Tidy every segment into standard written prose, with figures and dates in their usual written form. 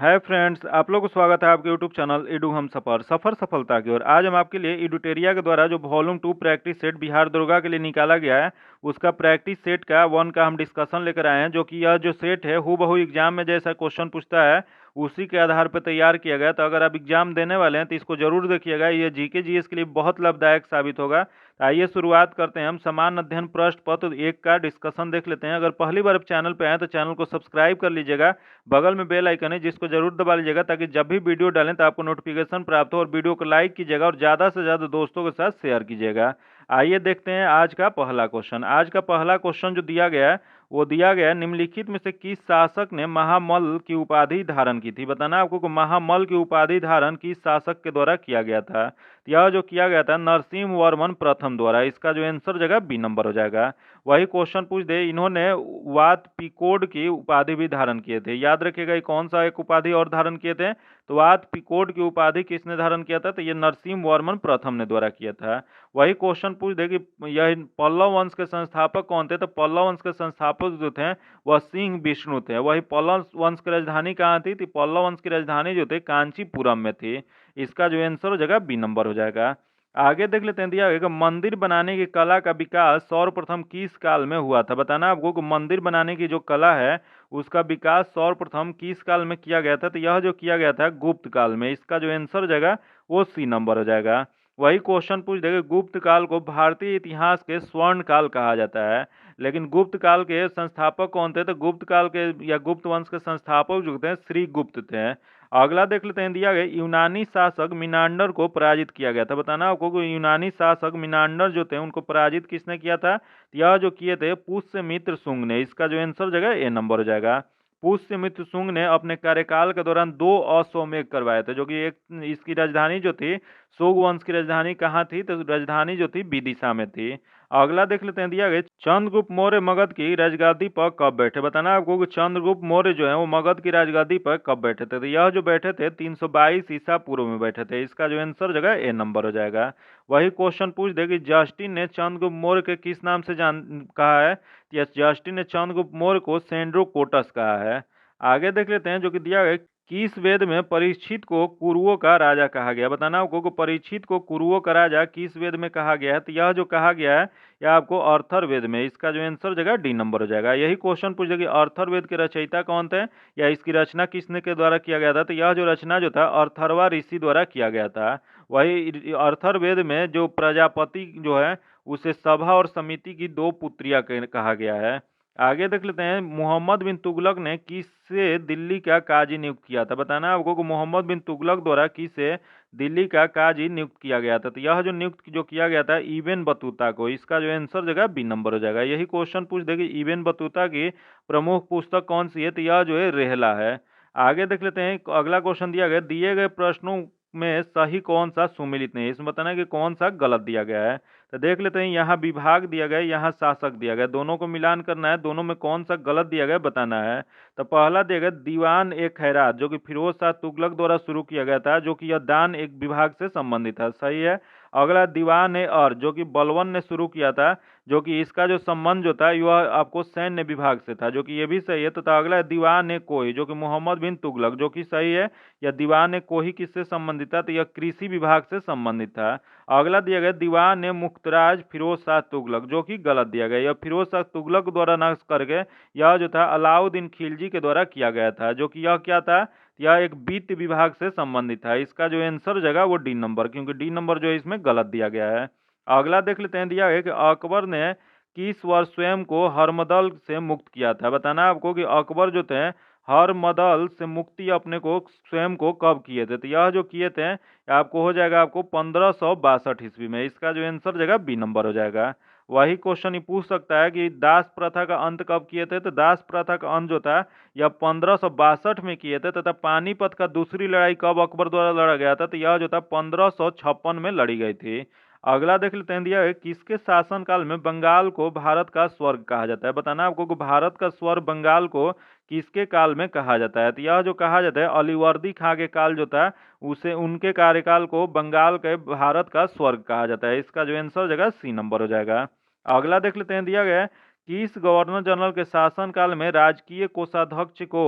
Hi friends, आप लोगों को स्वागत है आपके यूट्यूब चैनल एडू हम सफर सफर सफलता की ओर। आज हम आपके लिए एडुटेरिया के द्वारा जो volume 2 practice set Bihar Durga के लिए निकाला गया है, उसका प्रैक्टिस सेट का 1 का हम डिस्कशन लेकर आए हैं। जो कि यह जो सेट है हूबहू एग्जाम में जैसा क्वेश्चन पूछता है उसी के आधार पर तैयार किया गया। तो अगर आप एग्जाम देने वाले हैं तो इसको जरूर देखिएगा, ये जीके जीएस के लिए बहुत लाभदायक साबित होगा। तो आइए शुरुआत करते हैं। हम समान अध्ययन प्रश्न पत्र 1 का डिस्कशन देख लेते हैं। अगर पहली बार आप चैनल पर आए तो चैनल को सब्सक्राइब कर लीजिएगा, बगल में बेल आइकन है जिसको जरूर दबा लीजिएगा ताकि जब भी वीडियो डालें तो आपको नोटिफिकेशन प्राप्त हो। और वीडियो को लाइक कीजिएगा और ज़्यादा से ज़्यादा दोस्तों के साथ शेयर कीजिएगा। आइए देखते हैं आज का पहला क्वेश्चन। आज का पहला क्वेश्चन जो दिया गया है वो दिया गया है, निम्नलिखित में से किस शासक ने महामल्ल की उपाधि धारण की थी। बताना आपको कि महामल्ल की उपाधि धारण किस शासक के द्वारा किया गया था। तो यह जो किया गया था नरसिंह वर्मन प्रथम द्वारा। इसका जो आंसर जगह बी नंबर हो जाएगा। वही क्वेश्चन पूछ दे, इन्होंने वात पिकोड की उपाधि भी धारण किए थे। याद रखिएगा ये कौन सा एक उपाधि और धारण किए थे। तो वात पिकोड की उपाधि किसने धारण किया था, तो ये नरसिंह वर्मन प्रथम ने द्वारा किया था। वही क्वेश्चन पूछ दे कि यह पल्लव वंश के संस्थापक कौन थे। तो पल्लव वंश के संस्थापक जो थे वह सिंह विष्णु थे। वही पल्लव वंश की राजधानी कहाँ थी, तो पल्लव वंश की राजधानी जो थे कांचीपुरम में थी। इसका जो आंसर हो जाएगा बी नंबर हो जाएगा। आगे देख लेते हैं, दिया गया कि मंदिर बनाने की कला का विकास सर्वप्रथम किस काल में हुआ था। बताना आपको कि मंदिर बनाने की जो कला है उसका विकास सर्वप्रथम किस काल में किया गया था। तो यह जो किया गया था गुप्त काल में। इसका जो आंसर हो जाएगा वो सी नंबर हो जाएगा। वही क्वेश्चन पूछ देगा, गुप्त काल को भारतीय इतिहास के स्वर्ण काल कहा जाता है, लेकिन गुप्त काल के संस्थापक कौन थे। तो गुप्त काल के या गुप्त वंश के संस्थापक जो थे श्री गुप्त थे। अगला देख लेते हैं, दिया गया यूनानी शासक मिनांडर को पराजित किया गया था। बताना आपको कि यूनानी शासक मिनांडर जो थे उनको पराजित किसने किया था। यह जो किए थे पुष्यमित्र शुंग ने। इसका जो आंसर जगह ए नंबर हो जाएगा। पुष्यमित्र शुंग ने अपने कार्यकाल के दौरान 2 अश्वमेध करवाए थे, जो कि एक इसकी राजधानी जो थी सोग वंश की राजधानी कहाँ थी, तो राजधानी जो थी विदिशा में थी। अगला देख लेते हैं, दिया गया चंद्रगुप्त मौर्य मगध की राजगादी पर कब बैठे। बताना आपको कि चंद्रगुप्त मौर्य जो है वो मगध की राजगादी पर कब बैठे थे। तो यह जो बैठे थे 322 ईसा पूर्व में बैठे थे। इसका जो आंसर जगह ए नंबर हो जाएगा। वही क्वेश्चन पूछ दे कि जस्टिन ने चंद्रगुप्त मौर्य के किस नाम से जान कहा है। यस, जस्टिन ने चंद्रगुप्त मौर्य को सेंड्रोकोटस कहा है। आगे देख लेते हैं, जो कि दिया गया किस वेद में परीक्षित को कुरुओं का राजा कहा गया। बताना आपको कि परीक्षित को कुरुओं का राजा किस वेद में कहा गया है। तो यह जो कहा गया है यह आपको अर्थर्वेद में। इसका जो आंसर जगह डी नंबर हो जाएगा। यही क्वेश्चन पूछे कि अर्थर्वेद के रचयिता कौन थे या इसकी रचना किसने के द्वारा किया गया था। तो यह जो रचना जो था अर्थर्वा ऋषि द्वारा किया गया था। वही अर्थर्वेद में जो प्रजापति जो है उसे सभा और समिति की 2 पुत्रियां कहा गया है। आगे देख लेते हैं, मोहम्मद बिन तुगलक ने किससे दिल्ली का काजी नियुक्त किया था। बताना आपको कि मोहम्मद बिन तुगलक द्वारा किसे दिल्ली का काजी नियुक्त किया गया था। तो यह जो नियुक्त जो किया गया था इबन बतूता को। इसका जो आंसर जगह बी नंबर हो जाएगा। यही क्वेश्चन पूछ देगी इबन बतूता की प्रमुख पुस्तक कौन सी है। तो यह जो है रेहला है। आगे देख लेते हैं, अगला क्वेश्चन दिया गया दिए गए प्रश्नों में सही कौन सा सुमेलित नहीं है। इसमें बताना कि कौन सा गलत दिया गया है। तो देख लेते हैं, यहाँ विभाग दिया गया, यहाँ शासक दिया गया, दोनों को मिलान करना है, दोनों में कौन सा गलत दिया गया बताना है। तो पहला दिया गया दीवान ए खैरात, जो कि फिरोज शाह तुगलक द्वारा शुरू किया गया था, जो कि यह दान एक विभाग से संबंधित था, सही है। अगला दीवान ए और, जो कि बलवन ने शुरू किया था, जो कि इसका जो संबंध जो था वह आपको सैन्य विभाग से था, जो कि ये भी सही है। तो अगला है दीवान ए कोही, जो कि मोहम्मद बिन तुगलक, जो कि सही है। या दीवान ए कोही किससे संबंधित था, तो यह कृषि विभाग से संबंधित था। अगला दिया गया दीवान ए मुख्तराज फिरोज शाह तुगलक, जो कि गलत दिया गया। यह फिरोज शाह तुगलक द्वारा न करके यह जो था अलाउद्दीन खिलजी के द्वारा किया गया था, जो कि यह क्या था, यह एक वित्त विभाग से संबंधित था। इसका जो आंसर जगह वो डी नंबर, क्योंकि डी नंबर जो है इसमें गलत दिया गया है। अगला देख लेते हैं, दिया गया कि अकबर ने किस वर्ष स्वयं को हरमदल से मुक्त किया था। बताना आपको कि अकबर जो थे हरमदल से मुक्ति अपने को स्वयं को कब किए थे। तो यह जो किए थे आपको हो जाएगा आपको 1562 ईस्वी में। इसका जो आंसर जगह बी नंबर हो जाएगा। वही क्वेश्चन ही पूछ सकता है कि दास प्रथा का अंत कब किए थे। तो दास प्रथा का अंत जो था यह 1562 में किए थे, तथा पानीपत का दूसरी लड़ाई कब अकबर द्वारा लड़ा गया था। तो यह जो था 1556 में लड़ी गई थी। अगला देख लेते हैं, दिया है किसके शासनकाल में बंगाल को भारत का स्वर्ग कहा जाता है। बताना आपको कि भारत का स्वर्ग बंगाल को किसके काल में कहा जाता है। तो यह जो कहा जाता है अलीवर्दी खां के काल जो था उसे, उनके कार्यकाल को बंगाल के भारत का स्वर्ग कहा जाता है। इसका जो आंसर जगह सी नंबर हो जाएगा। अगला देख लेते हैं, दिया गया है किस गवर्नर जनरल के शासनकाल में राजकीय कोषाध्यक्ष को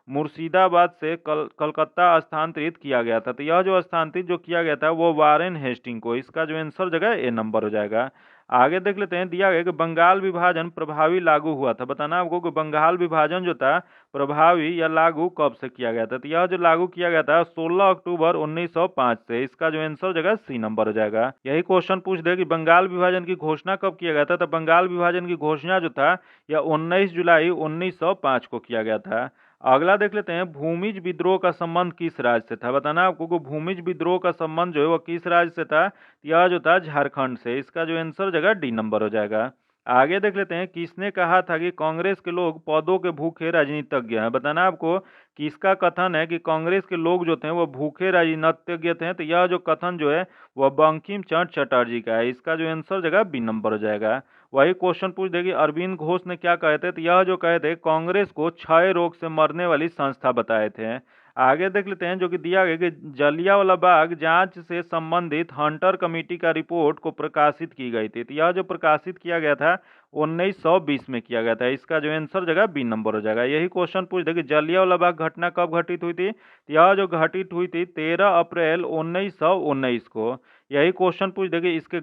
मुर्शिदाबाद से कलकत्ता स्थानांतरित किया गया था? तो यह जो स्थानांतरित जो किया गया था वो वारेन हेस्टिंग को। इसका जो आंसर जगह ए नंबर हो जाएगा। आगे देख लेते हैं, दिया गया कि बंगाल विभाजन प्रभावी लागू हुआ था। बताना आपको कि बंगाल विभाजन जो था प्रभावी या लागू कब से किया गया था? तो यह जो लागू किया गया था 16 अक्टूबर 1905 से। इसका जो आंसर जगह सी नंबर हो जाएगा। यही क्वेश्चन पूछ दे कि बंगाल विभाजन की घोषणा कब किया गया था? तो बंगाल विभाजन की घोषणा जो था यह 19 जुलाई 1905 को किया गया था। अगला देख लेते हैं, भूमिज विद्रोह का संबंध किस राज्य से था? बताना आपको कि भूमिज विद्रोह का संबंध जो है वो किस राज्य से था? यह जो था झारखंड से। इसका जो आंसर जगह डी नंबर हो जाएगा। आगे देख लेते हैं, किसने कहा था कि कांग्रेस के लोग पदों के भूखे राजनीतिज्ञ हैं? बताना आपको किसका कथन है कि कांग्रेस के लोग जो थे वो भूखे राजनीतिज्ञ थे? तो यह जो कथन जो है वह बंकिम चंद्र चटर्जी का है। इसका जो आंसर जगह बी नंबर हो जाएगा। वही क्वेश्चन पूछ देगी, अरविंद घोष ने क्या कहे थे? तो यह जो कहे थे कांग्रेस को क्षय रोग से मरने वाली संस्था बताए थे। आगे देख लेते हैं, जो कि दिया गया कि जलियांवाला बाग जांच से संबंधित हंटर कमेटी का रिपोर्ट को प्रकाशित की गई थी। तो यह जो प्रकाशित किया गया था 1920 में किया गया था। इसका जो आंसर जगह बी नंबर हो जाएगा। यही क्वेश्चन पूछ दे कि जलियांवाला बाग घटना कब घटित हुई थी? तो यह जो घटित हुई थी 13 अप्रैल 1919 को। यही क्वेश्चन पूछ दे कि इसके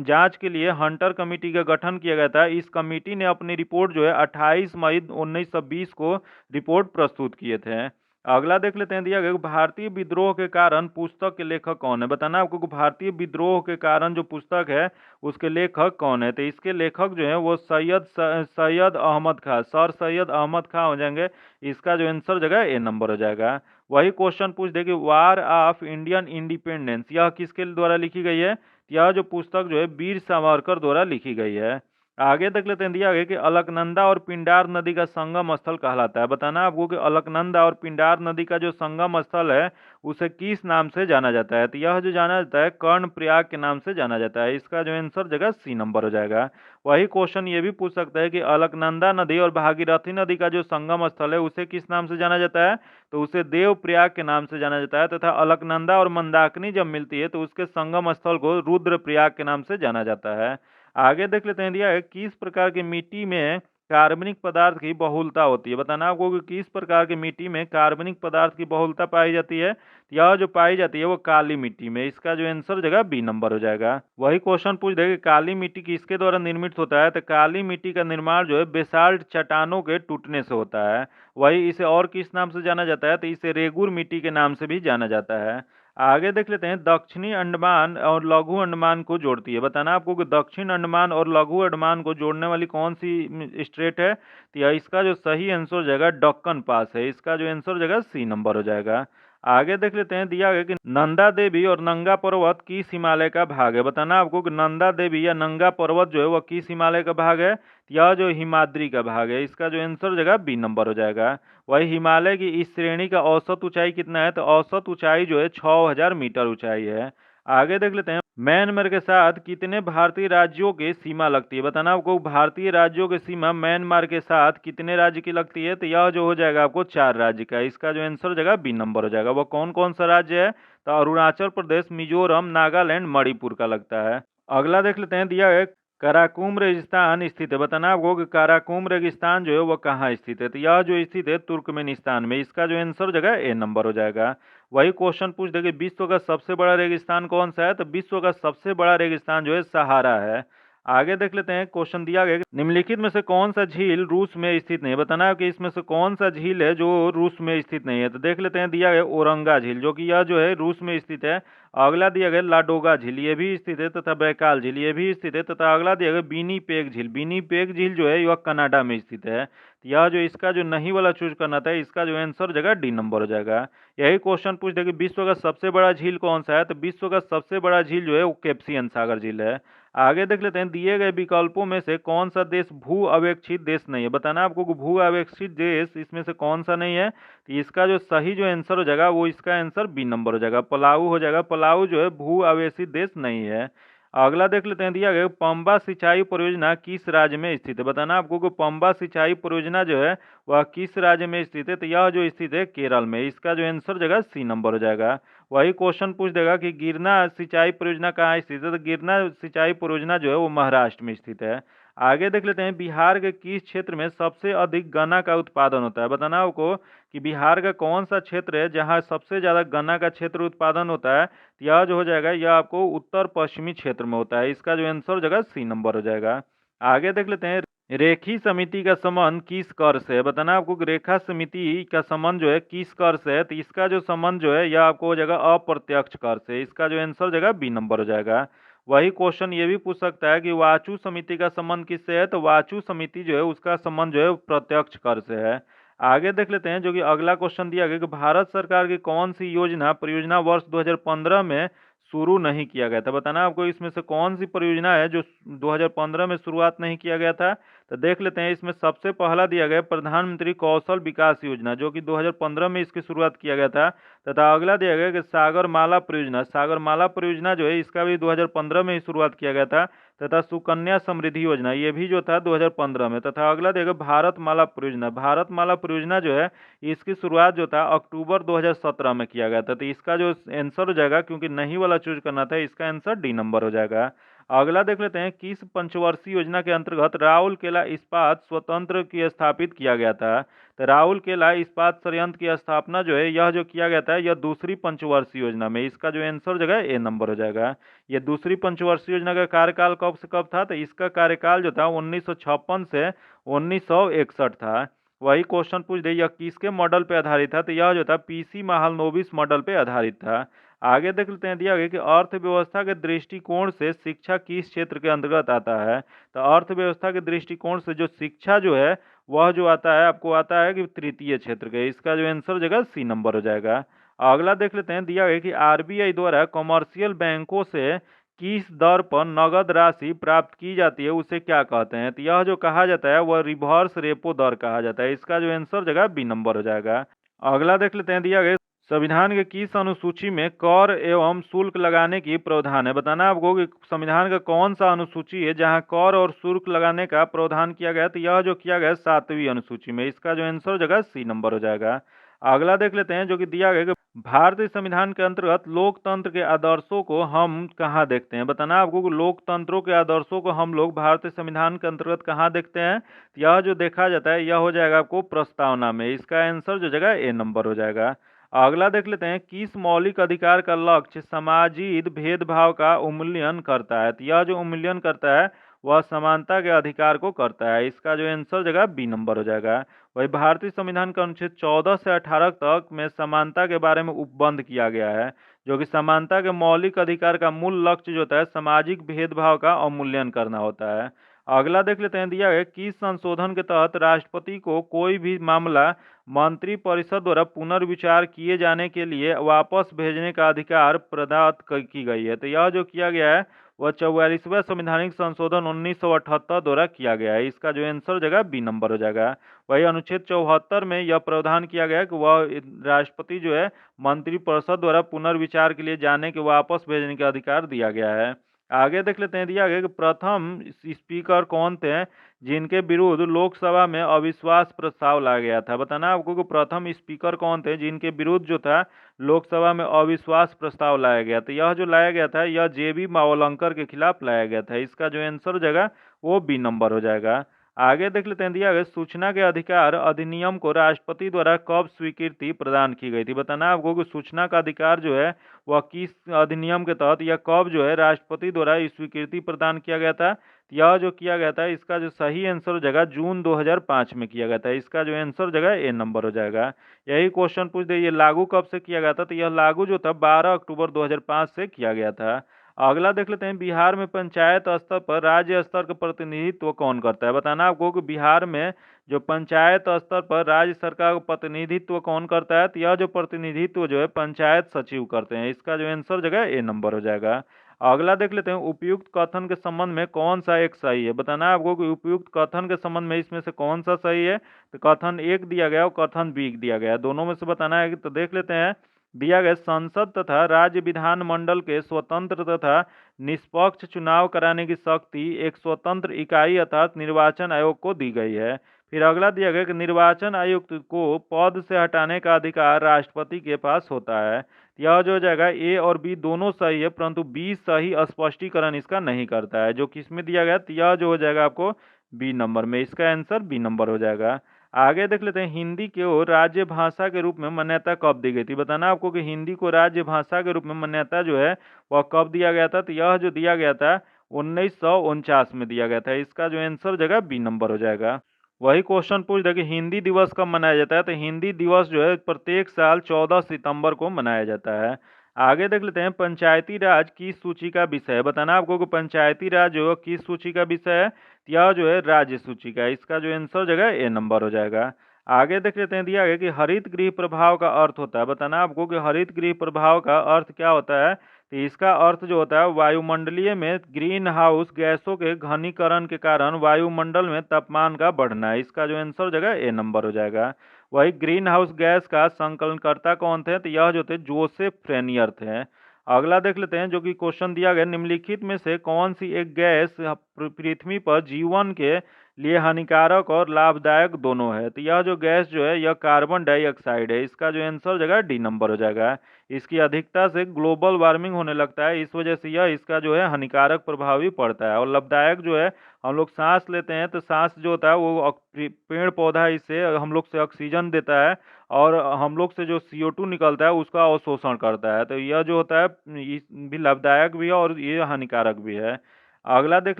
जांच के लिए हंटर कमेटी का गठन किया गया था। इस कमेटी ने अपनी रिपोर्ट जो है 28 मई 1920 को रिपोर्ट प्रस्तुत किए थे। अगला देख लेते हैं, दिया गया भारतीय विद्रोह के कारण पुस्तक के लेखक कौन है? बताना आपको कि भारतीय विद्रोह के कारण जो पुस्तक है उसके लेखक कौन है? तो इसके लेखक जो है वो सैयद अहमद खां, सर सैयद अहमद खां हो जाएंगे। इसका जो आंसर जगह ए नंबर हो जाएगा। वही क्वेश्चन पूछ दे कि वार ऑफ इंडियन इंडिपेंडेंस यह किसके द्वारा लिखी गई है? यह जो पुस्तक जो है वीर सावरकर द्वारा लिखी गई है। आगे देख लेते हैं, दिया गया कि अलकनंदा और पिंडार नदी का संगम स्थल कहलाता है। बताना आपको कि अलकनंदा और पिंडार नदी का जो संगम स्थल है उसे किस नाम से जाना जाता है? तो यह जो जाना जाता है कर्णप्रयाग के नाम से जाना जाता है। इसका जो आंसर जगह सी नंबर हो जाएगा। वही क्वेश्चन ये भी पूछ सकता है कि अलकनंदा नदी और भागीरथी नदी का जो संगम स्थल है उसे किस नाम से जाना जाता है? तो उसे देवप्रयाग के नाम से जाना जाता है, तथा अलकनंदा और मंदाकिनी जब मिलती है तो उसके संगम स्थल को रुद्रप्रयाग के नाम से जाना जाता है। आगे देख लेते हैं, दिया है किस प्रकार की मिट्टी में कार्बनिक पदार्थ की बहुलता होती है? बताना आपको कि किस प्रकार की मिट्टी में कार्बनिक पदार्थ की बहुलता पाई जाती है? यह जो पाई जाती है वो काली मिट्टी में। इसका जो आंसर जगह बी नंबर हो जाएगा। वही क्वेश्चन पूछ देगा काली मिट्टी किसके द्वारा निर्मित होता है? तो काली मिट्टी का निर्माण जो है बेसाल्ट चट्टानों के टूटने से होता है। वही इसे और किस नाम से जाना जाता है? तो इसे रेगुर मिट्टी के नाम से भी जाना जाता है। आगे देख लेते हैं, दक्षिणी अंडमान और लघु अंडमान को जोड़ती है। बताना आपको कि दक्षिण अंडमान और लघु अंडमान को जोड़ने वाली कौन सी स्टेट है? तो इसका जो सही आंसर हो जाएगा डक्कन पास है। इसका जो आंसर हो जाएगा सी नंबर हो जाएगा। आगे देख लेते हैं, दिया गया कि नंदा देवी और नंगा पर्वत किस हिमालय का भाग है? बताना आपको कि नंदा देवी या नंगा पर्वत जो है वह किस हिमालय का भाग है? यह जो हिमाद्री का भाग है। इसका जो आंसर हो जाएगा बी नंबर हो जाएगा। वही हिमालय की इस श्रेणी का औसत ऊंचाई कितना है? तो औसत ऊंचाई जो है 6000 मीटर ऊंचाई है। आगे देख लेते हैं, म्यांमार के साथ कितने भारतीय राज्यों की सीमा लगती है? बताना आपको भारतीय राज्यों की सीमा म्यांमार के साथ कितने राज्य की लगती है? तो यह जो हो जाएगा आपको 4 राज्य का। इसका जो आंसर हो जाएगा बी नंबर हो जाएगा। वो कौन कौन सा राज्य है? तो अरुणाचल प्रदेश, मिजोरम, नागालैंड, मणिपुर का लगता है। अगला देख लेते हैं, दिया है काराकोरम रेगिस्तान स्थित है। बताना आपको कि काराकोरम रेगिस्तान जो है वो कहाँ स्थित है? तो यह जो स्थित है तुर्कमेनिस्तान में। इसका जो आंसर हो जाएगा ए नंबर हो जाएगा। वही क्वेश्चन पूछ देंगे विश्व का सबसे बड़ा रेगिस्तान कौन सा है? तो विश्व का सबसे बड़ा रेगिस्तान जो है सहारा है। आगे देख लेते हैं, क्वेश्चन दिया गया निम्नलिखित में से कौन सा झील रूस में स्थित नहीं है? बताना है कि इसमें से कौन सा झील है जो रूस में स्थित नहीं है? तो देख लेते हैं, दिया गया औरंगा झील, जो कि यह जो है रूस में स्थित है। अगला दिया गया लाडोगा झील, ये भी स्थित है, तथा बैकाल झील ये भी स्थित है, तथा अगला दिया गया विनिपेग झील। विनिपेग झील जो है यह कनाडा में स्थित है। यह जो इसका जो नहीं वाला चूज करना था, इसका जो आंसर हो जाएगा डी नंबर हो जाएगा। यही क्वेश्चन पूछ दे कि विश्व का सबसे बड़ा झील कौन सा है? तो विश्व का सबसे बड़ा झील जो है वो कैप्सियन सागर झील है। आगे देख लेते हैं, दिए गए विकल्पों में से कौन सा देश भू अवेक्षित देश नहीं है? बताना आपको कि भू अवेक्षित देश इसमें से कौन सा नहीं है? तो इसका जो सही जो आंसर हो जाएगा वो इसका आंसर बी नंबर हो जाएगा, पलाऊ हो जाएगा। पलाऊ जो है भू अवेक्षित देश नहीं है। अगला देख लेते हैं, दिया गया पंबा सिंचाई परियोजना किस राज्य में स्थित है? बताना आपको कि पंबा सिंचाई परियोजना जो है वह किस राज्य में स्थित है? तो यह जो स्थित है केरल में। इसका जो आंसर जगह सी नंबर हो जाएगा। वही क्वेश्चन पूछ देगा कि गिरना सिंचाई परियोजना कहाँ स्थित है? तो गिरना सिंचाई परियोजना जो है वो महाराष्ट्र में स्थित है। आगे देख लेते हैं बिहार के किस क्षेत्र में सबसे अधिक गन्ना का उत्पादन होता है। बताना आपको कि बिहार का कौन सा क्षेत्र है जहां सबसे ज़्यादा गन्ना का क्षेत्र उत्पादन होता है। तो यह जो हो जाएगा यह आपको उत्तर पश्चिमी क्षेत्र में होता है। इसका जो आंसर हो जाएगा सी नंबर हो जाएगा। आगे देख लेते हैं रेखी समिति का संबंध किस कर से है। बताना आपको कि रेखा समिति का संबंध जो है किस कर से है। तो इसका जो संबंध जो है यह आपको हो जाएगा अप्रत्यक्ष कर से। इसका जो आंसर हो जाएगा बी नंबर हो जाएगा। वही क्वेश्चन ये भी पूछ सकता है कि वाचु समिति का संबंध किससे है। तो वाचु समिति जो है उसका संबंध जो है प्रत्यक्ष कर से है। आगे देख लेते हैं जो कि अगला क्वेश्चन दिया गया कि भारत सरकार की कौन सी परियोजना वर्ष 2015 में शुरू नहीं किया गया था। बताना आपको इसमें से कौन सी परियोजना है जो 2015 में शुरुआत नहीं किया गया था। तो देख लेते हैं इसमें सबसे पहला दिया गया प्रधानमंत्री कौशल विकास योजना जो कि 2015 में इसकी शुरुआत किया गया था। तथा अगला दिया गया कि सागरमाला परियोजना। सागरमाला परियोजना जो है इसका भी 2015 में ही शुरुआत किया गया था। तथा सुकन्या समृद्धि योजना ये भी जो था 2015 में। तथा अगला देगा भारतमाला परियोजना। भारतमाला परियोजना जो है इसकी शुरुआत जो था अक्टूबर 2017 में किया गया था। तो इसका जो आंसर हो जाएगा, क्योंकि नहीं वाला चूज करना था, इसका आंसर डी नंबर हो जाएगा। अगला देख लेते हैं किस पंचवर्षीय योजना के अंतर्गत राउरकेला इस्पात स्वतंत्र की स्थापित किया गया था। तो राउरकेला इस्पात संयंत्र की स्थापना जो है यह जो किया गया था यह दूसरी पंचवर्षीय योजना में। इसका जो आंसर हो जाएगा ए नंबर हो जाएगा। ये दूसरी पंचवर्षीय योजना का कार्यकाल कब से कब था। तो इसका कार्यकाल जो था 1956 से 1961 था। वही क्वेश्चन पूछ दे यह किसके मॉडल पे आधारित था। तो यह जो था पीसी महालनोबिस मॉडल पे आधारित था। आगे देख लेते हैं दिया गया कि अर्थव्यवस्था के दृष्टिकोण से शिक्षा किस क्षेत्र के अंतर्गत आता है। तो अर्थव्यवस्था के दृष्टिकोण से जो शिक्षा जो है वह जो आता है आपको आता है कि तृतीय क्षेत्र के। इसका जो आंसर हो जाएगा सी नंबर हो जाएगा। अगला देख लेते हैं दिया गया कि आरबीआई द्वारा कमर्शियल बैंकों से किस दर पर नगद राशि प्राप्त की जाती है उसे क्या कहते हैं। तो यह जो कहा जाता है वह रिवर्स रेपो दर कहा जाता है। इसका जो आंसर हो जाएगा बी नंबर हो जाएगा। अगला देख लेते हैं दिया गया संविधान के किस अनुसूची में कर एवं शुल्क लगाने की प्रावधान है। बताना आपको कि संविधान का कौन सा अनुसूची है जहां कर और शुल्क लगाने का प्रावधान किया गया। तो यह जो किया गया 7वीं अनुसूची में। इसका जो आंसर हो जाएगा सी नंबर हो जाएगा। अगला देख लेते हैं जो कि दिया गया कि भारतीय संविधान के अंतर्गत लोकतंत्र के आदर्शों को हम कहाँ देखते हैं। बताना आपको कि लोकतंत्रों के आदर्शों को हम लोग भारतीय संविधान के अंतर्गत कहाँ देखते हैं। यह जो देखा जाता है यह हो जाएगा आपको प्रस्तावना में। इसका आंसर जो जगह ए नंबर हो जाएगा। अगला देख लेते हैं किस मौलिक अधिकार का लक्ष्य सामाजिक भेदभाव का उन्मूलन करता है। तो यह जो उन्मूलन करता है वह समानता के अधिकार को करता है। इसका जो आंसर जगह बी नंबर हो जाएगा। वही भारतीय संविधान का अनुच्छेद 14 से 18 तक में समानता के बारे में उपबंध किया गया है, जो कि समानता के मौलिक अधिकार का मूल लक्ष्य जो होता है सामाजिक भेदभाव का अवमूल्यन करना होता है। अगला देख लेते हैं दिया गया किस संशोधन के तहत राष्ट्रपति को कोई भी मामला मंत्री परिषद द्वारा पुनर्विचार किए जाने के लिए वापस भेजने का अधिकार प्रदान की गई है। तो यह जो किया गया है वह 44वां संवैधानिक संशोधन 1978 द्वारा किया गया है। इसका जो आंसर हो जाएगा बी नंबर हो जाएगा। वही अनुच्छेद 74 में यह प्रावधान किया गया है कि वह राष्ट्रपति जो है मंत्रिपरिषद द्वारा पुनर्विचार के लिए जाने के वापस भेजने का अधिकार दिया गया है। आगे देख लेते हैं दिया गया कि प्रथम स्पीकर कौन थे जिनके विरुद्ध लोकसभा में अविश्वास प्रस्ताव लाया गया था। बताना आपको कि प्रथम स्पीकर कौन थे जिनके विरुद्ध जो था लोकसभा में अविश्वास प्रस्ताव लाया गया। तो यह जो लाया गया था यह जेबी मावलंकर के खिलाफ लाया गया था। इसका जो आंसर हो जाएगा वो बी नंबर हो जाएगा। आगे देख लेते हैं दिया गया सूचना के अधिकार अधिनियम को राष्ट्रपति द्वारा कब स्वीकृति प्रदान की गई थी। बताना आपको कि सूचना का अधिकार जो है वह किस अधिनियम के तहत या कब जो है राष्ट्रपति द्वारा स्वीकृति प्रदान किया गया था। यह जो किया गया था इसका जो सही आंसर हो जाएगा जून 2005 में किया गया था। इसका जो आंसर हो जाएगा ए नंबर हो जाएगा। यही क्वेश्चन पूछ दे ये लागू कब से किया गया था। तो यह लागू जो था 12 अक्टूबर 2005 से किया गया था। अगला देख लेते हैं बिहार में पंचायत स्तर पर राज्य स्तर का प्रतिनिधित्व कौन करता है। बताना आपको कि बिहार में जो पंचायत स्तर पर राज्य सरकार का प्रतिनिधित्व कौन करता है। तो यह जो प्रतिनिधित्व जो है पंचायत सचिव करते हैं। इसका जो आंसर जगह ए नंबर हो जाएगा। अगला देख लेते हैं उपयुक्त कथन के संबंध में कौन सा एक सही है। बताना आपको कि उपयुक्त कथन के संबंध में इसमें से कौन सा सही है। तो कथन एक दिया गया और कथन बी दिया गया, दोनों में से बताना है। तो देख लेते हैं दिया गया संसद तथा राज्य विधानमंडल के स्वतंत्र तथा निष्पक्ष चुनाव कराने की शक्ति एक स्वतंत्र इकाई अर्थात निर्वाचन आयोग को दी गई है। फिर अगला दिया गया कि निर्वाचन आयुक्त को पद से हटाने का अधिकार राष्ट्रपति के पास होता है। यह जो हो जाएगा ए और बी दोनों सही है, परंतु बी सही स्पष्टीकरण इसका नहीं करता है, जो किसमें दिया गया, तो यह जो हो जाएगा आपको बी नंबर में, इसका आंसर बी नंबर हो जाएगा। आगे देख लेते हैं, हिंदी को राज्य भाषा के रूप में मान्यता कब दी गई थी। बताना आपको कि हिंदी को राज्य भाषा के रूप में मान्यता जो है वह कब दिया गया था, तो यह जो दिया गया था 1949 में दिया गया था। इसका जो आंसर जगह बी नंबर हो जाएगा। वही क्वेश्चन पूछ दे कि हिंदी दिवस कब मनाया जाता है, तो हिंदी दिवस जो है प्रत्येक साल 14 सितंबर को मनाया जाता है। आगे देख लेते हैं, पंचायती राज किस सूची का विषय है। बताना आपको कि पंचायती राज जो है किस सूची का विषय है, यह जो है राज्य सूची का है। इसका जो आंसर जगह ए नंबर हो जाएगा। आगे देख लेते हैं, दिया गया कि हरित गृह प्रभाव का अर्थ होता है। बताना आपको कि हरित गृह प्रभाव का अर्थ क्या होता है, तो इसका अर्थ जो होता है वायुमंडलीय में ग्रीन हाउस गैसों के घनीकरण के कारण वायुमंडल में तापमान का बढ़ना है। इसका जो आंसर जगह ए नंबर हो जाएगा। वही ग्रीन हाउस गैस का संकलनकर्ता कौन थे, तो यह जो थे जोसेफ फ्रेनियर थे। अगला देख लेते हैं, जो कि क्वेश्चन दिया गया, निम्नलिखित में से कौन सी एक गैस पृथ्वी पर जीवन के लिए हानिकारक और लाभदायक दोनों है, तो यह जो गैस जो है यह कार्बन डाइऑक्साइड है। इसका जो आंसर जगह डी नंबर हो जाएगा। इसकी अधिकता से ग्लोबल वार्मिंग होने लगता है, इस वजह से यह इसका जो है हानिकारक प्रभाव भी पड़ता है। और लाभदायक जो है, हम लोग सांस लेते हैं तो सांस जो होता है वो पेड़ पौधा इससे हम लोग से ऑक्सीजन देता है, और हम लोग से जो CO2 निकलता है उसका अवशोषण करता है। तो यह जो होता है ये भी लाभदायक भी है और ये हानिकारक भी है। अगला देख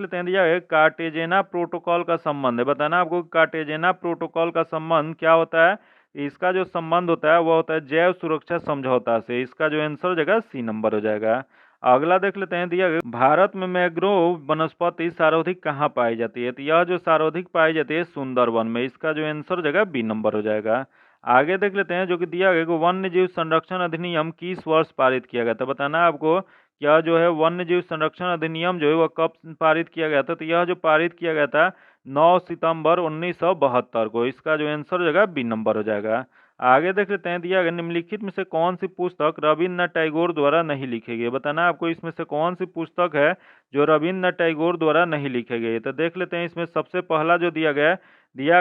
लेते हैं, दिया है कार्टेजेना प्रोटोकॉल का संबंध है। बताना आपको कार्टेजेना प्रोटोकॉल का संबंध क्या होता है। इसका जो संबंध होता है वह होता है जैव सुरक्षा समझौता से। इसका जो आंसर जगह सी नंबर हो जाएगा। अगला देख लेते हैं, दिया गया भारत में मैंग्रोव वनस्पति सर्वाधिक कहाँ पाई जाती है, तो यह जो सर्वाधिक पाई जाती है सुंदरवन में। इसका जो आंसर जगह बी नंबर हो जाएगा। आगे देख लेते हैं, जो कि दिया गया कि वन्य जीव संरक्षण अधिनियम किस वर्ष पारित किया गया था। बताना आपको क्या जो है वन्य जीव संरक्षण अधिनियम जो है वह कब पारित किया गया था, तो यह जो पारित किया गया था 9 सितंबर 1972 को। इसका जो आंसर जगह बी नंबर हो जाएगा। आगे देख लेते हैं, दिया गया निम्नलिखित में से कौन सी पुस्तक रविन्द्रनाथ टैगोर द्वारा नहीं लिखी गई। बताना आपको इसमें से कौन सी पुस्तक है जो रविन्द्रनाथ टैगोर द्वारा नहीं लिखी गई। तो देख लेते हैं, इसमें सबसे पहला जो दिया गया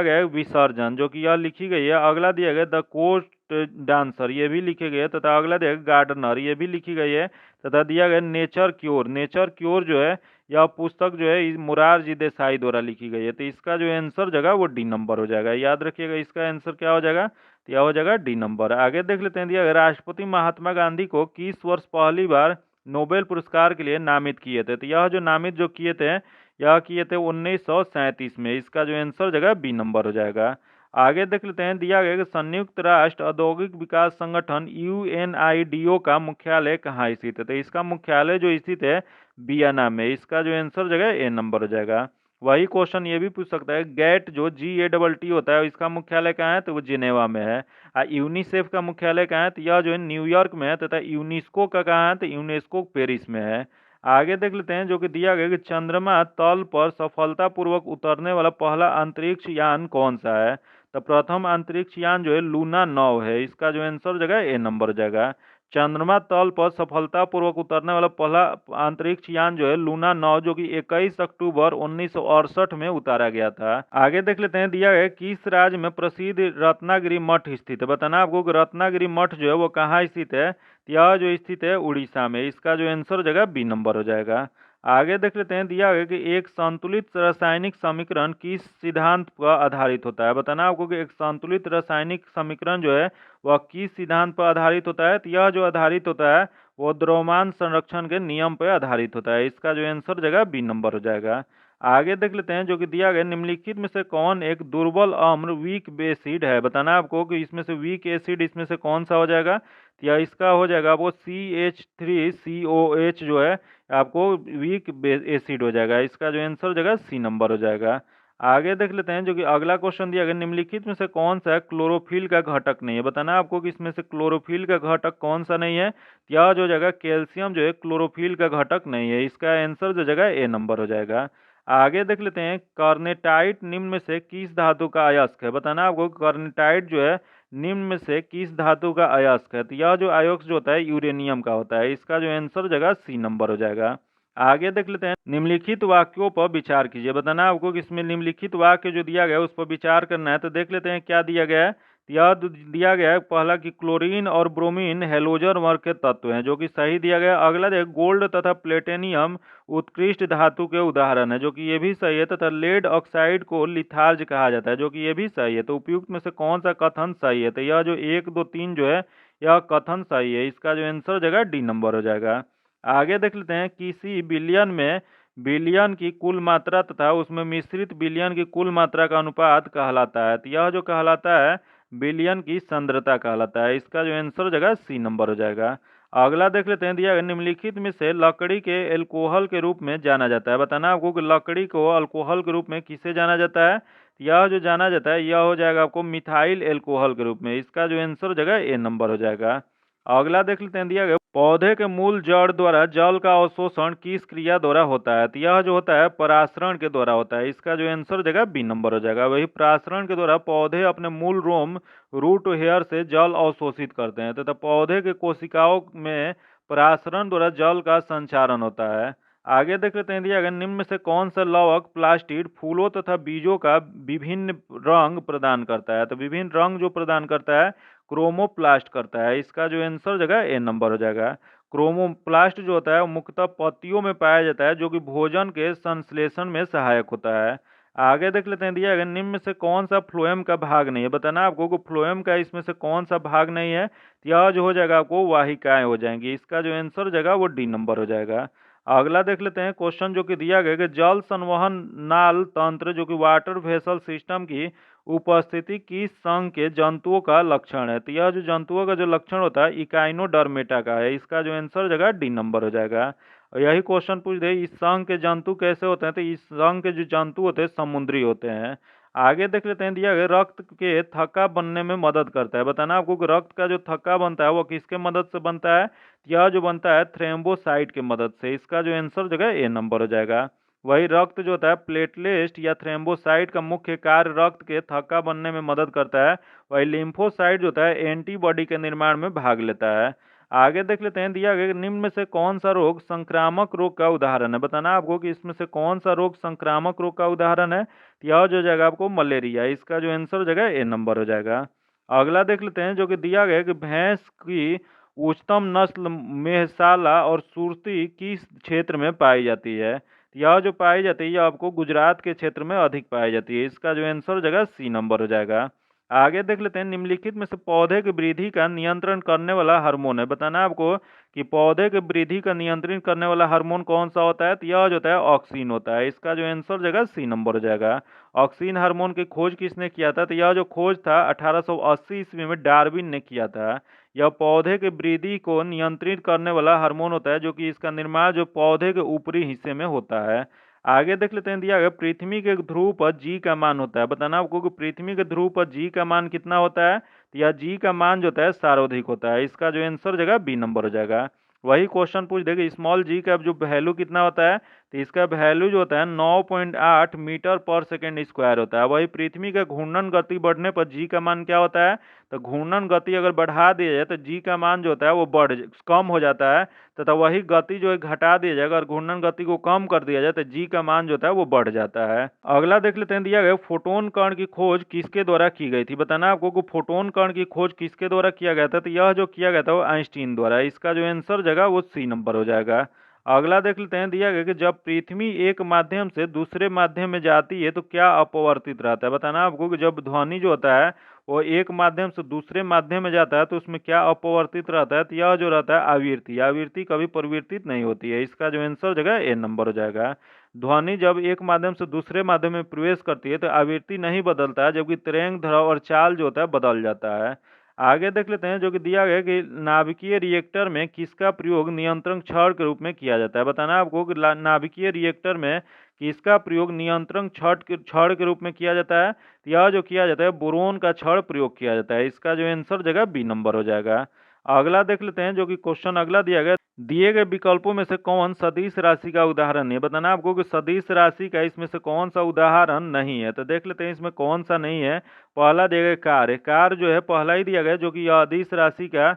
है विसर्जन, जो कि यह लिखी गई है। अगला दिया गया द कोस्ट डांसर, ये भी लिखे गए, तथा अगला दिया गया गार्डनर, ये भी लिखी गई है। तथा दिया गया नेचर क्योर जो है यह पुस्तक जो है मुरारजी देसाई द्वारा लिखी गई है। तो इसका जो आंसर जगह वो डी नंबर हो जाएगा। याद रखिएगा, इसका आंसर क्या हो जाएगा, तो यह हो जाएगा डी नंबर। आगे देख लेते हैं, दिया गया राष्ट्रपति महात्मा गांधी को किस वर्ष पहली बार नोबेल पुरस्कार के लिए नामित किए थे। तो यह जो नामित जो किए थे यह किए थे 1937 में। इसका जो आंसर जगह बी नंबर हो जाएगा। आगे देख लेते हैं, दिया गया कि संयुक्त राष्ट्र औद्योगिक विकास संगठन UNIDO का मुख्यालय कहाँ स्थित है। तो इसका मुख्यालय जो स्थित है वियना में। इसका जो आंसर जगह ए नंबर हो जाएगा। वही क्वेश्चन ये भी पूछ सकता है, गैट जो GATT होता है इसका मुख्यालय कहाँ है, तो वो जिनेवा में है। यूनिसेफ का मुख्यालय कहाँ है, तो यह जो है न्यूयॉर्क में है। तथा यूनेस्को का कहाँ है, तो यूनेस्को पेरिस में है। आगे देख लेते हैं, जो कि दिया गया कि चंद्रमा तल पर सफलतापूर्वक उतरने वाला पहला अंतरिक्ष यान कौन सा है। तो प्रथम अंतरिक्ष यान जो है लूना 9 है। इसका जो आंसर जगह ए नंबर हो जाएगा। चंद्रमा तल पर सफलतापूर्वक उतरने वाला पहला अंतरिक्ष यान जो है लूना 9, जो कि 21 अक्टूबर 1968 में उतारा गया था। आगे देख लेते हैं, दिया गया किस राज्य में प्रसिद्ध रत्नागिरी मठ स्थित है। बताना आपको कि रत्नागिरी मठ जो है वो कहाँ स्थित है, यह जो स्थित है उड़ीसा में। इसका जो आंसर जगह बी नंबर हो जाएगा। आगे देख लेते हैं, दिया गया कि एक संतुलित रासायनिक समीकरण किस सिद्धांत पर आधारित होता है। बताना आपको कि एक संतुलित रासायनिक समीकरण जो है वह किस सिद्धांत पर आधारित होता है, तो यह जो आधारित होता है वो द्रव्यमान संरक्षण के नियम पर आधारित होता है। इसका जो आंसर जगह बी नंबर हो जाएगा। आगे देख लेते हैं, जो कि दिया गया निम्नलिखित में से कौन एक दुर्बल अम्ल वीक एसिड है। बताना आपको कि इसमें से वीक एसिड इसमें से कौन सा हो जाएगा, या इसका हो जाएगा वो CH3COH जो है आपको वीक एसिड हो जाएगा। इसका जो आंसर हो जाएगा सी नंबर हो जाएगा। आगे देख लेते हैं, जो कि अगला क्वेश्चन दिया गया निम्नलिखित में से कौन सा क्लोरोफिल का घटक नहीं है। बताना आपको कि इसमें से क्लोरोफिल का घटक कौन सा नहीं है, यह जो जगह कैल्शियम जो है क्लोरोफिल का घटक नहीं है। इसका आंसर जो जगह ए नंबर हो जाएगा। आगे देख लेते हैं, कार्नेटाइट निम्न में से किस धातु का अयस्क है। बताना आपको कार्नेटाइट जो है निम्न में से किस धातु का अयस्क है, तो यह जो अयस्क जो होता है यूरेनियम का होता है। इसका जो आंसर जगह सी नंबर हो जाएगा। आगे देख लेते हैं, निम्नलिखित वाक्यों पर विचार कीजिए। बताना आपको कि इसमें निम्नलिखित वाक्य जो दिया गया है उस पर विचार करना है। तो देख लेते हैं क्या दिया गया है। यह दिया गया है पहला कि क्लोरीन और ब्रोमीन हैलोजन वर्ग के तत्व हैं, जो कि सही दिया गया है। अगला देख, गोल्ड तथा प्लेटिनियम उत्कृष्ट धातु के उदाहरण है, जो कि ये भी सही है। तथा लेड ऑक्साइड को लिथार्ज कहा जाता है, जो कि ये भी सही है। तो उपयुक्त में से कौन सा कथन सही है? तो यह जो 1, 2, 3 जो है यह कथन सही है। इसका जो आंसर हो जाएगा डी नंबर हो जाएगा। आगे देख लेते हैं, किसी बिलियन में बिलियन की कुल मात्रा तथा उसमें मिश्रित बिलियन की कुल मात्रा का अनुपात कहलाता है। तो यह जो कहलाता है बिलियन की सांद्रता कहलाता है। इसका जो आंसर हो जाएगा सी नंबर हो जाएगा। अगला देख लेते हैं, दिया गया निम्नलिखित में से लकड़ी के एल्कोहल के रूप में जाना जाता है। बताना आपको कि लकड़ी को अल्कोहल के रूप में किसे जाना जाता है? यह जो जाना जाता है यह हो जाएगा आपको मिथाइल एल्कोहल के रूप में। इसका जो आंसर हो जाएगा ए नंबर हो जाएगा। अगला देख लेते हैं, दिया गया पौधे के मूल जड़ द्वारा जल का अवशोषण किस क्रिया द्वारा होता है? तो यह जो होता है परासरण के द्वारा होता है। इसका जो आंसर हो जाएगा बी नंबर हो जाएगा। वही परासरण के द्वारा पौधे अपने मूल रोम रूट हेयर से जल अवशोषित करते हैं तथा पौधे के कोशिकाओं में परासरण द्वारा जल का संचारण होता है। आगे देख लेते हैं, दिया गया निम्न में से कौन सा लवक प्लास्टिड फूलों तथा बीजों का विभिन्न रंग प्रदान करता है? तो विभिन्न रंग जो प्रदान करता है क्रोमोप्लास्ट करता है। इसका जो आंसर हो जाएगा ए नंबर हो जाएगा। क्रोमोप्लास्ट जो होता है वो मुख्यतः पत्तियों में पाया जाता है, जो कि भोजन के संश्लेषण में सहायक होता है। आगे देख लेते हैं, दिया गया निम्न में से कौन सा फ्लोएम का भाग नहीं है? बताना आपको को फ्लोएम का इसमें से कौन सा भाग नहीं है? यह जो हो जाएगा आपको वाहिकाएं हो जाएंगी। इसका जो आंसर हो जाएगा वो डी नंबर हो जाएगा। अगला देख लेते हैं, क्वेश्चन जो कि दिया गया कि जल संवहन नाल तंत्र जो कि वाटर वेसल सिस्टम की उपस्थिति किस संघ के जंतुओं का लक्षण है? तो यह जो जंतुओं का जो लक्षण होता है इकाइनोडर्मेटा का है। इसका जो आंसर हो जाएगा डी नंबर हो जाएगा। और यही क्वेश्चन पूछ दे इस संघ के जंतु कैसे होते हैं? तो इस संघ के जो जंतु होते हैं समुद्री होते हैं। आगे देख लेते हैं, दिया गया रक्त के थक्का बनने में मदद करता है। बताना आपको कि रक्त का जो थक्का बनता है वो किसके मदद से बनता है? यह जो बनता है थ्रेम्बोसाइट की मदद से। इसका जो आंसर हो जाएगा ए नंबर हो जाएगा। वही रक्त जो होता है प्लेटलेट या थ्रेम्बोसाइट का मुख्य कार्य रक्त के थक्का बनने में मदद करता है। वही लिम्फोसाइट जो होता है एंटीबॉडी के निर्माण में भाग लेता है। आगे देख लेते हैं, दिया गया निम्न में से कौन सा रोग संक्रामक रोग का उदाहरण है? बताना आपको कि इसमें से कौन सा रोग संक्रामक रोग का उदाहरण है? यह जो जाएगा आपको मलेरिया। इसका जो आंसर हो जाएगा ए नंबर हो जाएगा। अगला देख लेते हैं, जो कि दिया गया कि भैंस की उच्चतम नस्ल मेहसाला और सुरती किस क्षेत्र में पाई जाती है? यह जो पाई जाती है यह आपको गुजरात के क्षेत्र में अधिक पाई जाती है। इसका जो आंसर हो जाएगा सी नंबर हो जाएगा। आगे देख लेते हैं, निम्नलिखित में से पौधे की वृद्धि का नियंत्रण करने वाला हार्मोन है। बताना आपको कि पौधे की वृद्धि का नियंत्रण करने वाला हार्मोन कौन सा होता है? तो यह जो होता है ऑक्सीन होता है। इसका जो आंसर हो जाएगा सी नंबर हो जाएगा। ऑक्सीन हार्मोन की खोज किसने किया था? तो यह जो खोज था 1880 ईस्वी में डार्विन ने किया था। यह पौधे के वृद्धि को नियंत्रित करने वाला हार्मोन होता है, जो कि इसका निर्माण जो पौधे के ऊपरी हिस्से में होता है। आगे देख लेते हैं, दिया गया पृथ्वी के ध्रुव पर जी का मान होता है। बताना आपको कि पृथ्वी के ध्रुव पर जी का मान कितना होता है? तो यह जी का मान जो होता है सर्वाधिक होता है। इसका जो आंसर हो जाएगा बी नंबर हो जाएगा। वही क्वेश्चन पूछ देगा स्मॉल जी का जो वैल्यू कितना होता है? तो इसका वैल्यू जो होता है 9.8 मीटर पर सेकेंड स्क्वायर होता है। वही पृथ्वी का घूर्णन गति बढ़ने पर जी का मान क्या होता है? तो घूर्णन गति अगर बढ़ा दिया जाए तो जी का मान जो होता है वो कम हो जाता है, तथा वही गति जो है घटा दिया जाए, अगर घूर्णन गति को कम कर दिया जाए तो जी का मान जो होता है वो बढ़ जाता है। अगला देख लेते हैं, दिया गया फोटोन कण की खोज किसके द्वारा की गई थी? बताना आपको कि फोटोन कण की खोज किसके द्वारा किया गया था? तो यह जो किया गया था वो आइंस्टीन द्वारा। इसका जो आंसर जगह वो सी नंबर हो जाएगा। अगला देख लेते हैं, दिया गया कि जब पृथ्वी एक माध्यम से दूसरे माध्यम में जाती है तो क्या अपवर्तित रहता है? बताना आपको कि जब ध्वनि जो होता है वो एक माध्यम से दूसरे माध्यम में जाता है तो उसमें क्या अपवर्तित रहता है? तो यह जो रहता है आवृत्ति। आवृत्ति कभी परिवर्तित नहीं होती है। इसका जो आंसर जगह ए नंबर हो जाएगा। ध्वनि जब एक माध्यम से दूसरे माध्यम में प्रवेश करती है तो आवृत्ति नहीं बदलता है, जबकि तरंग ध्रुव और चाल जो होता है बदल जाता है। आगे देख लेते हैं, जो कि दिया गया कि नाभिकीय रिएक्टर में किसका प्रयोग नियंत्रण छड़ के रूप में किया जाता है? बताना आपको कि नाभिकीय रिएक्टर में किसका प्रयोग नियंत्रण छड़ के रूप में किया जाता है? तो यह जो किया जाता है बोरोन का छड़ प्रयोग किया जाता है। इसका जो आंसर जगह बी नंबर हो जाएगा। अगला देख लेते हैं, जो कि क्वेश्चन अगला दिया गया, दिए गए विकल्पों में से कौन सदिश राशि का उदाहरण है? बताना आपको कि सदिश राशि का इसमें से कौन सा उदाहरण नहीं है। तो देख लेते हैं इसमें कौन सा नहीं है। पहला दिया गया कार्य। कार्य जो है पहला ही दिया गया, जो कि यह अदिश राशि का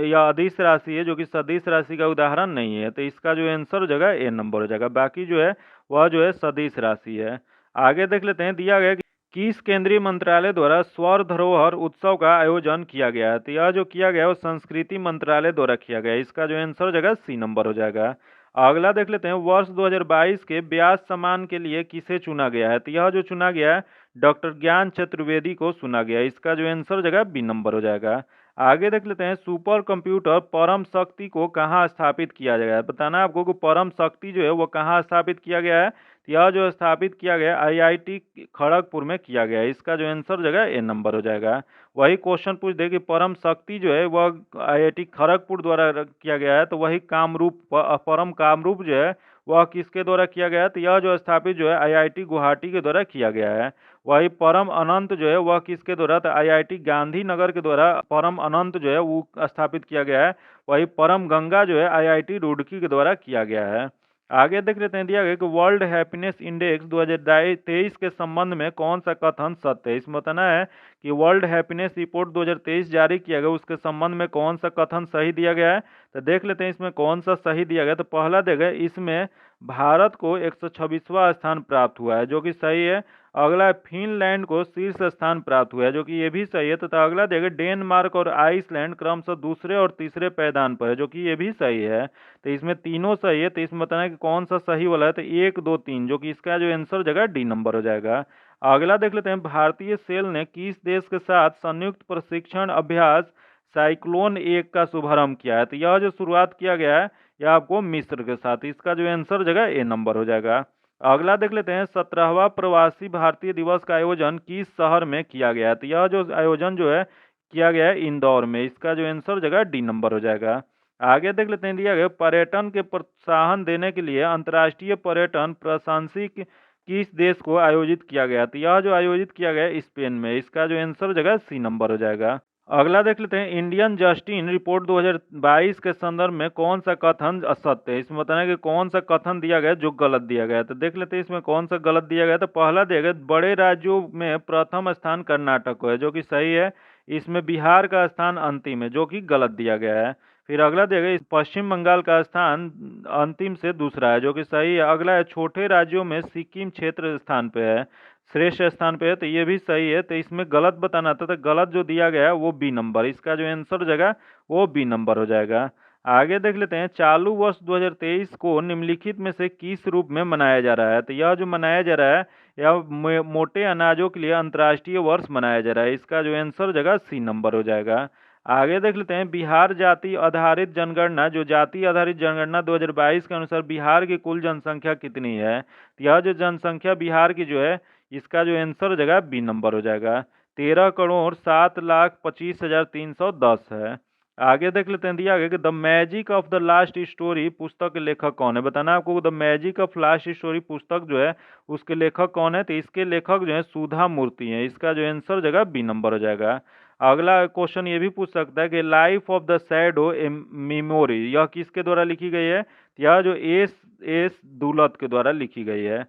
या अदिश राशि है, जो कि सदिश राशि का उदाहरण नहीं है। तो इसका जो आंसर हो जाएगा ए नंबर हो जाएगा। बाकी जो है वह जो है सदिश राशि है। आगे देख लेते हैं, दिया गया कि किस केंद्रीय मंत्रालय द्वारा स्वर्ण धरोहर उत्सव का आयोजन किया गया है। तो यह जो किया गया है वो संस्कृति मंत्रालय द्वारा किया गया है। इसका जो आंसर हो जाएगा सी नंबर हो जाएगा। अगला देख लेते हैं, वर्ष 2022 के व्यास सम्मान के लिए किसे चुना गया है। तो यह जो चुना गया है डॉक्टर ज्ञान चतुर्वेदी को चुना गया है। इसका जो आंसर हो जाएगा बी नंबर हो जाएगा। आगे देख लेते हैं, सुपर कंप्यूटर परम शक्ति को कहाँ स्थापित किया गया है। बताना आपको कि परम शक्ति जो है वो कहाँ स्थापित किया गया है। तो यह जो स्थापित किया गया है आईआईटी खड़गपुर में किया गया है। इसका जो आंसर हो जाएगा ए नंबर हो जाएगा। वही क्वेश्चन पूछ दे कि परम शक्ति जो है वह आईआईटी खड़गपुर द्वारा किया गया है, तो वही कामरूप परम कामरूप जो है वह किसके द्वारा किया गया है। तो यह जो स्थापित जो है आईआईटी गुवाहाटी के द्वारा किया गया है। वही परम अनंत जो है वह किसके द्वारा, तो आईआईटी गांधीनगर के द्वारा परम अनंत जो है वो स्थापित किया गया है। वही परम गंगा जो है आईआईटी रुड़की के द्वारा किया गया है। आगे देख लेते हैं, दिया गया कि वर्ल्ड हैप्पीनेस इंडेक्स 2023 के संबंध में कौन सा कथन सत्य है। इसमें बताना है कि वर्ल्ड हैप्पीनेस रिपोर्ट 2023 जारी किया गया, उसके संबंध में कौन सा कथन सही दिया गया है। तो देख लेते हैं इसमें कौन सा सही दिया गया। तो पहला देगा, इसमें भारत को 126वां स्थान प्राप्त हुआ है, जो कि सही है। अगला, फिनलैंड को शीर्ष स्थान प्राप्त हुआ है, जो कि ये भी सही है। तथा अगला देगा, डेनमार्क और आइसलैंड क्रमशः दूसरे और तीसरे पायदान पर है, जो कि ये भी सही है। तो इसमें तीनों सही है। तो इसमें बताना है कि कौन सा सही वाला है। तो 1, 2, 3, जो कि इसका जो आंसर जगह डी नंबर हो जाएगा। अगला देख लेते हैं, भारतीय सेल ने किस देश के साथ संयुक्त प्रशिक्षण अभ्यास साइक्लोन 1 का शुभारंभ किया है। तो यह जो शुरुआत किया गया है यह आपको मिस्र के साथ। इसका जो आंसर जगह ए नंबर हो जाएगा। अगला देख लेते हैं, 17वां प्रवासी भारतीय दिवस का आयोजन किस शहर में किया गया है। तो यह जो आयोजन जो है किया गया है इंदौर में। इसका जो आंसर जगह डी नंबर हो जाएगा। आगे देख लेते हैं, दिया गया, पर्यटन के प्रोत्साहन देने के लिए अंतर्राष्ट्रीय पर्यटन प्रशंसी किस देश को आयोजित किया गया। तो यह जो आयोजित किया गया है स्पेन में। इसका जो आंसर जगह सी नंबर हो जाएगा। अगला देख लेते हैं, इंडियन जस्टिस रिपोर्ट 2022 के संदर्भ में कौन सा कथन असत्य है। इसमें बताना है कि कौन सा कथन दिया गया जो गलत दिया गया है। तो देख लेते हैं इसमें कौन सा गलत दिया गया। तो पहला दिया गया, बड़े राज्यों में प्रथम स्थान कर्नाटक को है, जो कि सही है। इसमें बिहार का स्थान अंतिम है, जो कि गलत दिया गया है। फिर अगला दिया गया, पश्चिम बंगाल का स्थान अंतिम से दूसरा है, जो कि सही है। अगला है, छोटे राज्यों में सिक्किम क्षेत्र स्थान पे है, श्रेष्ठ स्थान पे है। तो ये भी सही है। तो इसमें गलत बताना था, तो गलत जो दिया गया है वो बी नंबर। इसका जो आंसर हो जाएगा वो बी नंबर हो जाएगा। आगे देख लेते हैं, चालू वर्ष 2023 को निम्नलिखित में से किस रूप में मनाया जा रहा है। तो यह जो मनाया जा रहा है यह मोटे अनाजों के लिए अंतर्राष्ट्रीय वर्ष मनाया जा रहा है। इसका जो आंसर हो जाएगा सी नंबर हो जाएगा। आगे देख लेते हैं, बिहार जाति आधारित जनगणना, जो जाति आधारित जनगणना 2022 के अनुसार बिहार की कुल जनसंख्या कितनी है। तो यह जो जनसंख्या बिहार की जो है इसका जो आंसर हो जाएगा बी नंबर हो जाएगा। 13,07,25,310 है। आगे देख लेते हैं, दिया गया कि the magic of the last story पुस्तक के लेखक कौन है। बताना आपको, the magic of last story पुस्तक जो है उसके लेखक कौन है। तो इसके लेखक जो है सुधा मूर्ति है। इसका जो आंसर हो जाएगा बी नंबर हो जाएगा। अगला क्वेश्चन ये भी पूछ सकता है कि life of the shadow a memory यह किसके द्वारा लिखी गई है। यह जो एस दुलत के द्वारा लिखी गई है।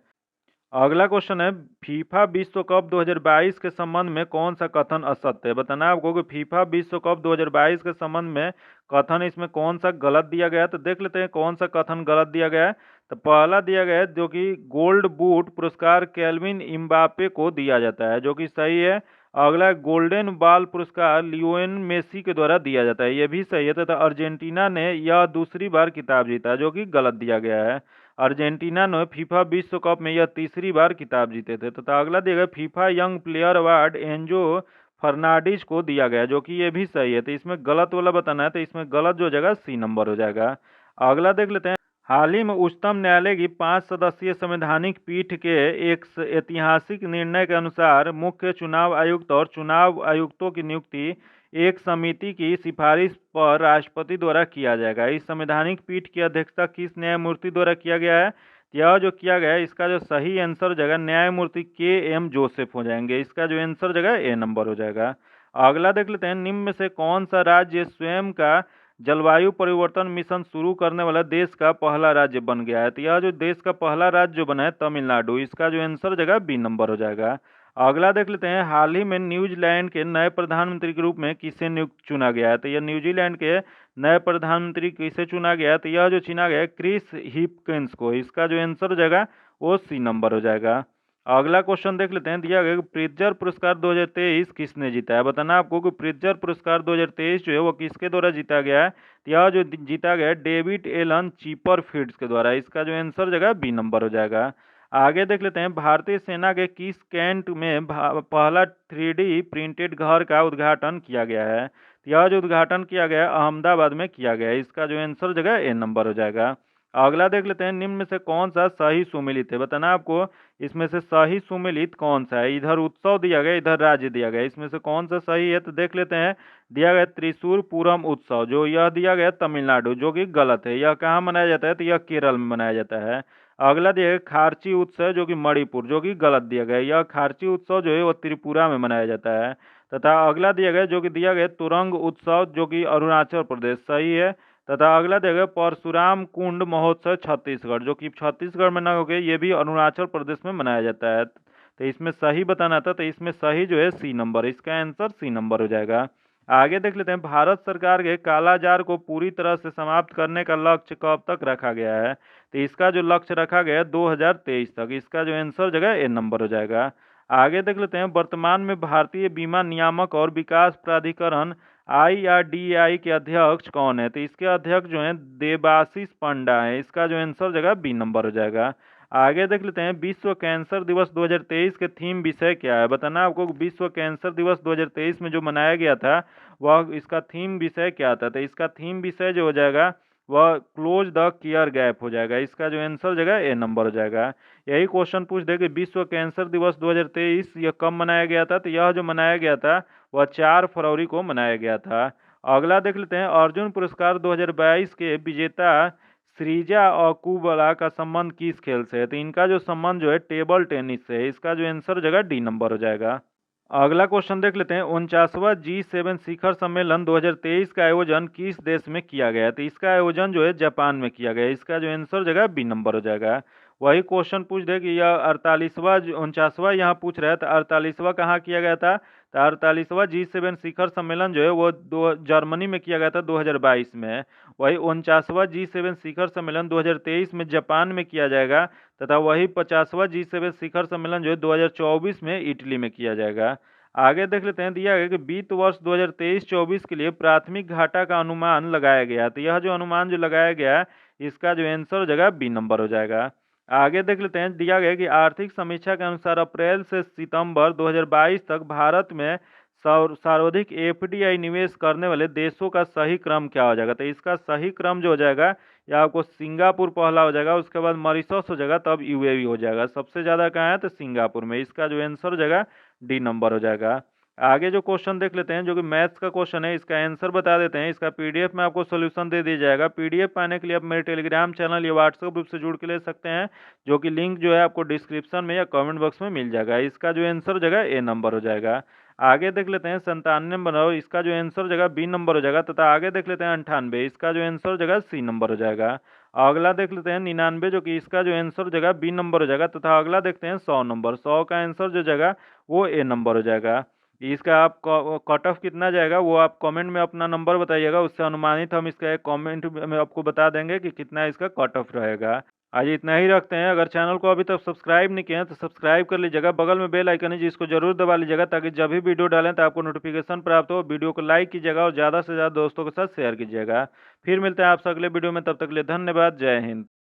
अगला क्वेश्चन है, फीफा विश्व कप 2022 के संबंध में कौन सा कथन असत्य है। बताना है आपको कि फीफा विश्व कप 2022 के संबंध में कथन इसमें कौन सा गलत दिया गया है। तो देख लेते हैं कौन सा कथन गलत दिया गया है। तो पहला दिया गया है, जो कि गोल्ड बूट पुरस्कार केल्विन इम्बापे को दिया जाता है, जो कि सही है। अगला, गोल्डन बॉल पुरस्कार लियोनेल मेसी के द्वारा दिया जाता है, ये भी सही है। तथा अर्जेंटीना ने यह दूसरी बार खिताब जीता, जो कि गलत दिया गया है। अर्जेंटीना ने फीफा विश्व कप में यह तीसरी बार खिताब जीते थे। तथा अगला दिया गया, FIFA young player award Enzo Fernandez को दिया गया, जो कि ये भी सही है। तो इसमें गलत वाला बताना है। तो इसमें गलत जो जगह सी नंबर हो जाएगा। अगला देख लेते हैं, हाल ही में उच्चतम न्यायालय की 5 सदस्यीय संवैधानिक पीठ के एक ऐतिहासिक निर्णय के अनुसार मुख्य चुनाव आयुक्त और चुनाव आयुक्तों की नियुक्ति एक समिति की सिफारिश पर राष्ट्रपति द्वारा किया जाएगा। इस संवैधानिक पीठ की अध्यक्षता किस न्यायमूर्ति द्वारा किया गया है। यह जो किया गया है इसका जो सही आंसर जगह न्यायमूर्ति के.एम. जोसेफ हो जाएंगे। इसका जो आंसर जगह ए नंबर हो जाएगा। अगला देख लेते हैं, निम्न में से कौन सा राज्य स्वयं का जलवायु परिवर्तन मिशन शुरू करने वाला देश का पहला राज्य बन गया है। तो यह जो देश का पहला राज्य जो बना है तमिलनाडु। इसका जो आंसर जगह बी नंबर हो जाएगा। अगला देख लेते हैं, हाल ही में न्यूजीलैंड के नए प्रधानमंत्री के रूप में किसे नियुक्त चुना गया है। तो यह न्यूजीलैंड के नए प्रधानमंत्री किसे चुना गया है, तो यह जो चुना गया है क्रिस हिपकिंस को। इसका जो आंसर हो जाएगा वो सी नंबर हो जाएगा। अगला क्वेश्चन देख लेते हैं, दिया गया कि प्रित्जर पुरस्कार 2023 किसने जीता है। बताना आपको कि प्रित्जर पुरस्कार 2023 जो है वो किसके द्वारा जीता गया है। तो यह जो जीता गया है डेविड एलन चिपरफील्ड के द्वारा। इसका जो आंसर हो जाएगा बी नंबर हो जाएगा। आगे देख लेते हैं, भारतीय सेना के किस कैंट में पहला 3D प्रिंटेड घर का उद्घाटन किया गया है। तो यह जो उद्घाटन किया गया है अहमदाबाद में किया गया है। इसका जो आंसर हो जाएगा ए नंबर हो जाएगा। अगला देख लेते हैं, निम्न में से कौन सा सही सुमेलित है। बताना आपको इसमें से सही सुमेलित कौन सा है। इधर उत्सव दिया गया, इधर राज्य दिया गया, इसमें से कौन सा सही है। तो देख लेते हैं, दिया गया त्रिशूर पूरम उत्सव, जो यह दिया गया तमिलनाडु, जो कि गलत है। यह कहाँ मनाया जाता है, तो यह केरल में मनाया जाता है। अगला दिया गया खारची उत्सव, जो कि मणिपुर, जो कि गलत दिया गया। यह खारची उत्सव जो है वो त्रिपुरा में मनाया जाता है। तथा अगला दिया गया जो कि दिया गया तुरंग उत्सव, जो कि अरुणाचल प्रदेश, सही है। तथा अगला दिया गया परशुराम कुंड महोत्सव छत्तीसगढ़, जो कि छत्तीसगढ़ में ना हो गया, ये भी अरुणाचल प्रदेश में मनाया जाता है। तो इसमें सही बताना था, तो इसमें सही जो है सी नंबर, इसका आंसर सी नंबर हो जाएगा। आगे देख लेते हैं, भारत सरकार के कालाजार को पूरी तरह से समाप्त करने का लक्ष्य कब तक रखा गया है। तो इसका जो लक्ष्य रखा गया है 2023 तक। इसका जो आंसर जगह ए नंबर हो जाएगा। आगे देख लेते हैं, वर्तमान में भारतीय बीमा नियामक और विकास प्राधिकरण IRDAI के अध्यक्ष कौन है। तो इसके अध्यक्ष जो हैं देबाशीष पंडा है। इसका जो आंसर जगह बी नंबर हो जाएगा। आगे देख लेते हैं, विश्व कैंसर दिवस 2023 के थीम विषय क्या है। बताना आपको विश्व कैंसर दिवस 2023 में जो मनाया गया था वह इसका थीम विषय क्या था। तो इसका थीम विषय जो हो जाएगा वह क्लोज द केयर गैप हो जाएगा। इसका जो आंसर जगह ए नंबर हो जाएगा। यही क्वेश्चन पूछ दे कि विश्व कैंसर दिवस 2023 यह कब मनाया गया था। तो यह जो मनाया गया था वह 4 फरवरी को मनाया गया था। अगला देख लेते हैं, अर्जुन पुरस्कार 2022 के विजेता सृजा और कुबला का संबंध किस खेल से है। तो इनका जो संबंध जो है टेबल टेनिस से है। इसका जो आंसर जगह डी नंबर हो जाएगा। अगला क्वेश्चन देख लेते हैं, 49वां G7 शिखर सम्मेलन 2023 का आयोजन किस देश में किया गया है। तो इसका आयोजन जो है जापान में किया गया है। इसका जो आंसर जगह बी नंबर हो जाएगा। वही क्वेश्चन पूछ दे कि यह 48वां 49वां यहाँ पूछ रहा है, तो 48वां कहाँ किया गया था। तो 48वां G7 शिखर सम्मेलन जो है वो जर्मनी में किया गया था 2022 में। वही 49वां G7 शिखर सम्मेलन 2023 में जापान में किया जाएगा। तथा वही 50वां G7 शिखर सम्मेलन जो है 2024 में इटली में किया जाएगा। आगे देख लेते हैं, दिया गया कि वित्त वर्ष 2023-24 के लिए प्राथमिक घाटा का अनुमान लगाया गया। तो यह जो अनुमान जो लगाया गया है इसका जो आंसर हो जाएगा बी नंबर हो जाएगा। आगे देख लेते हैं, दिया गया कि आर्थिक समीक्षा के अनुसार अप्रैल से सितंबर 2022 तक भारत में सर्वाधिक FDI निवेश करने वाले देशों का सही क्रम क्या हो जाएगा। तो इसका सही क्रम जो हो जाएगा या आपको सिंगापुर पहला हो जाएगा, उसके बाद मॉरिशस हो जाएगा, तब UAE हो जाएगा। सबसे ज़्यादा कहाँ है तो सिंगापुर में। इसका जो आंसर हो जाएगा डी नंबर हो जाएगा। आगे जो क्वेश्चन देख लेते हैं जो कि मैथ्स का क्वेश्चन है, इसका आंसर बता देते हैं। इसका PDF में आपको सोल्यूशन दे दिया जाएगा। PDF पाने के लिए आप मेरे टेलीग्राम चैनल या व्हाट्सएप ग्रुप से जुड़ के ले सकते हैं, जो कि लिंक जो है आपको डिस्क्रिप्शन में या कमेंट बॉक्स में मिल जाएगा। इसका जो आंसर हो जाएगा ए नंबर हो जाएगा। आगे देख लेते हैं 97 बनाओ, इसका जो आंसर हो जाएगा बी नंबर हो जाएगा। तथा आगे देख लेते हैं 98, इसका जो आंसर हो जाएगा सी नंबर हो जाएगा। अगला देख लेते हैं 99, जो कि इसका जो आंसर हो जाएगा बी नंबर हो जाएगा। तथा अगला देखते हैं 100 नंबर, 100 का आंसर जो जाएगा वो ए नंबर हो जाएगा। इसका आप कट ऑफ कितना जाएगा वो आप कमेंट में अपना नंबर बताइएगा, उससे अनुमानित हम इसका एक कमेंट में आपको बता देंगे कि कितना इसका कट ऑफ रहेगा। आज इतना ही रखते हैं। अगर चैनल को अभी तक सब्सक्राइब नहीं किए हैं तो सब्सक्राइब कर लीजिएगा। बगल में बेल आइकन है जिसको जरूर दबा लीजिएगा, ताकि जब भी वीडियो डालें तो आपको नोटिफिकेशन प्राप्त हो। वीडियो को लाइक कीजिएगा और ज़्यादा से ज़्यादा दोस्तों के साथ शेयर कीजिएगा। फिर मिलते हैं आपसे अगले वीडियो में, तब तक के लिए धन्यवाद। जय हिंद।